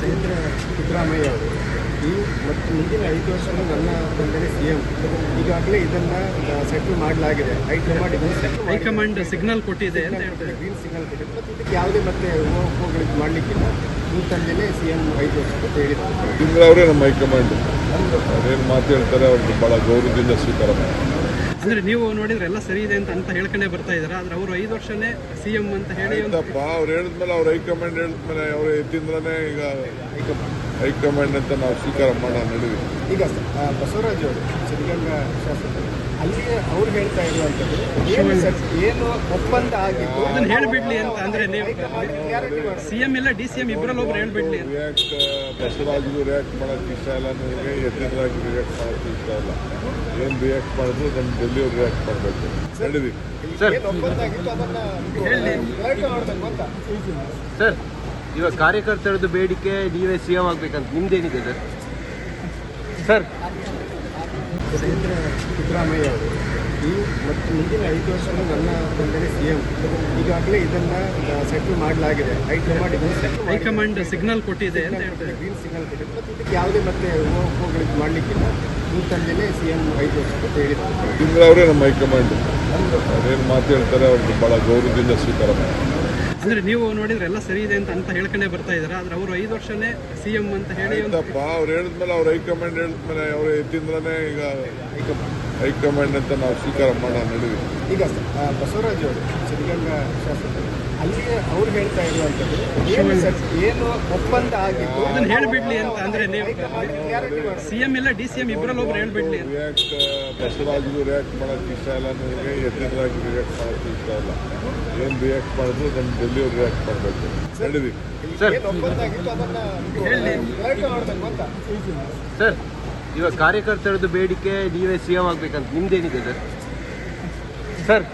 ಸಚಿವ ಸಿದ್ದರಾಮಯ್ಯ ಅವರು ಈ ಮತ್ತು ಮುಂದಿನ 5 ವರ್ಷಗಳು ನನ್ನ ತಂದೆ CM ಈಗಾಗಲೇ ಇದನ್ನು ಸೆಟ್ಲ್ ಮಾಡಲಾಗಿದೆ. ಹೈಕಮಾಂಡ್ ಸಿಗ್ನಲ್ ಕೊಟ್ಟಿದೆ ಅಂತ ಹೇಳ್ತಾರೆ. ಗ್ರೀನ್ ಸಿಗ್ನಲ್ ಕೊಟ್ಟಿದೆ ಮತ್ತು ಇದಕ್ಕೆ ಯಾವುದೇ ಮತ್ತೆ ಹೋಗ್ಲಿಕ್ಕೆ ಮಾಡಲಿಕ್ಕಿಲ್ಲ. ಈ ತಂದೆನೇ CM 5 ವರ್ಷ ಅಂತ ಹೇಳಿದ್ದಾರೆ. ಅವರೇ ನಮ್ಮ ಹೈಕಮಾಂಡ್ ಅವ್ರೇನು ಮಾತು ಹೇಳ್ತಾರೆ ಅವ್ರಿಗೆ ಭಾಳ ಗೌರವದಿಂದ ಸ್ವೀಕಾರ ಮಾಡ್ತಾರೆ. ಅಂದ್ರೆ ನೀವು ನೋಡಿದ್ರೆ ಎಲ್ಲ ಸರಿ ಇದೆ ಅಂತ ಹೇಳ್ಕೊಂಡೇ ಬರ್ತಾ ಇದ್ದಾರೆ. ಆದ್ರೆ ಅವರು 5 ವರ್ಷನೇ CM ಅಂತ ಹೇಳಿ ಅವ್ರು ಹೇಳಿದ್ಮೇಲೆ ಅವ್ರ ಹೈಕಮಾಂಡ್ ಹೇಳಿದ್ಮೇಲೆ ಅವ್ರು ಎದ್ದಿಂದ್ರೇ ಈಗ ಹೈಕಮಾಂಡ್ ಅಂತ ನಾವು ಸ್ವೀಕಾರ ಮಾಡೋಣ ನಡೀವಿ. ಈಗ ಬಸವರಾಜ್ ಅವರು ಸಿದ್ಧಗಂಗಾ ಶಾಸಕರು ಅಲ್ಲಿ ಅವ್ರು ಹೇಳ್ತಾ ಇರುವಂಥದ್ದು ಏನು ಒಪ್ಪಂದ ಆಗಿತ್ತು ಅದನ್ನ ಹೇಳ್ಬಿಡ್ಲಿ ಅಂತ. ಅಂದ್ರೆ ನೀವು CM ಇಲ್ಲ DCM ಇಬ್ಬರಲ್ಲಿ ಒಬ್ರು ಹೇಳ್ಬಿಡ್ಲಿ ಅಂತ. ಬಸವರಾಜ್ಗೂ ರಿಯಾಕ್ಟ್ ಮಾಡೋಕ್ಕೆ ಇಷ್ಟ ಇಲ್ಲ, ನನಗೆ ಎದ್ದಿಂದ್ರಾಗಿ ರಿಯಾಕ್ಟ್ ಮಾಡೋಕ್ಕೆ ಇಷ್ಟ ಇಲ್ಲ. ಏನು ರಿಯಾಕ್ಟ್ ಮಾಡಿದ್ರು ನಮ್ಮ ಡೆಲ್ಲಿಯವ್ರು ರಿಯಾಕ್ಟ್ ಮಾಡಬೇಕು ನಡೀವಿ. ಒಪ್ಪಂದ ಆಗಿತ್ತು ಅದನ್ನ ಮಾಡಬೇಕು ಅಂತ. ಸರ್, ಇವಾಗ ಕಾರ್ಯಕರ್ತರದ್ದು ಬೇಡಿಕೆ ನೀವೇ CM ಆಗ್ಬೇಕಂತ ನಿಮ್ದೇನಿದೆ ಸರ್? ಸರ್, ಸಚಿವ ಸಿದ್ದರಾಮಯ್ಯ ಅವರು ಈ ಮತ್ತು ಮುಂದಿನ 5 ವರ್ಷಗಳು ನನ್ನ ತಂದೆ CM ಈಗಾಗಲೇ ಇದನ್ನು ಸೆಟ್ಲ್ ಮಾಡಲಾಗಿದೆ. ಹೈಕಮಾಂಡ್ ಸಿಗ್ನಲ್ ಕೊಟ್ಟಿದೆ ಅಂತ ಹೇಳ್ತಾರೆ. ಗ್ರೀನ್ ಸಿಗ್ನಲ್ ಕೊಟ್ಟಿದೆ ಮತ್ತು ಇದಕ್ಕೆ ಯಾವುದೇ ಮತ್ತೆ ಹೋಗ್ಲಿಕ್ಕೆ ಮಾಡಲಿಕ್ಕಿಲ್ಲ. ಈ ತಂದೆನೇ CM 5 ವರ್ಷ ಅಂತ ಹೇಳಿದ್ದಾರೆ. ಅವರೇ ನಮ್ಮ ಹೈಕಮಾಂಡ್ ಅವ್ರೇನು ಮಾತು ಹೇಳ್ತಾರೆ ಅವ್ರಿಗೆ ಭಾಳ ಗೌರವದಿಂದ ಸ್ವೀಕಾರ ಮಾಡ್ತಾರೆ. ಅಂದ್ರೆ ನೀವು ನೋಡಿದ್ರೆ ಎಲ್ಲ ಸರಿ ಇದೆ ಅಂತ ಹೇಳ್ಕೊಂಡೇ ಬರ್ತಾ ಇದ್ದಾರೆ. ಆದ್ರೆ ಅವರು 5 ವರ್ಷನೇ CM ಅಂತ ಹೇಳಿ ಅವ್ರು ಹೇಳಿದ್ಮೇಲೆ ಅವ್ರ ಹೈಕಮಾಂಡ್ ಹೇಳಿದ್ಮೇಲೆ ಅವ್ರು ಎದ್ದಿಂದ್ರೇ ಈಗ ಹೈಕಮಾಂಡ್ ಅಂತ ನಾವು ಸ್ವೀಕಾರ ಮಾಡೋಣ ನಡೀವಿ. ಈಗ ಬಸವರಾಜ್ ಅವರು ಸಿದ್ಧಗಂಗಾ ಶಾಸಕರು ಅಲ್ಲಿ ಅವ್ರು ಹೇಳ್ತಾ ಇರುವಂಥದ್ದು ಏನು ಒಪ್ಪಂದ ಆಗಿತ್ತು ಅದನ್ನ ಹೇಳ್ಬಿಡ್ಲಿ ಅಂತ. ಅಂದ್ರೆ ನೀವು CM ಇಲ್ಲ DCM ಇಬ್ಬರಲ್ಲಿ ಒಬ್ರು ಹೇಳ್ಬಿಡ್ಲಿ ಅಂತ. ಬಸವರಾಜ್ಗೂ ರಿಯಾಕ್ಟ್ ಮಾಡೋಕ್ಕೆ ಇಷ್ಟ ಇಲ್ಲ, ನನಗೆ ಎದ್ದಿಂದ್ರಾಗಿ ರಿಯಾಕ್ಟ್ ಮಾಡೋಕ್ಕೆ ಇಷ್ಟ ಇಲ್ಲ. ಏನು ರಿಯಾಕ್ಟ್ ಮಾಡಿದ್ರು ನಮ್ಮ ಡೆಲ್ಲಿಯವ್ರು ರಿಯಾಕ್ಟ್ ಮಾಡಬೇಕು ನಡೀವಿ. ಒಪ್ಪಂದ ಆಗಿತ್ತು ಅದನ್ನ ಮಾಡಬೇಕು ಅಂತ. ಸರ್, ಇವಾಗ ಕಾರ್ಯಕರ್ತರದ್ದು ಬೇಡಿಕೆ ನೀವೇ CM ಆಗ್ಬೇಕಂತ ನಿಮ್ದೇನಿದೆ ಸರ್? ಸರ್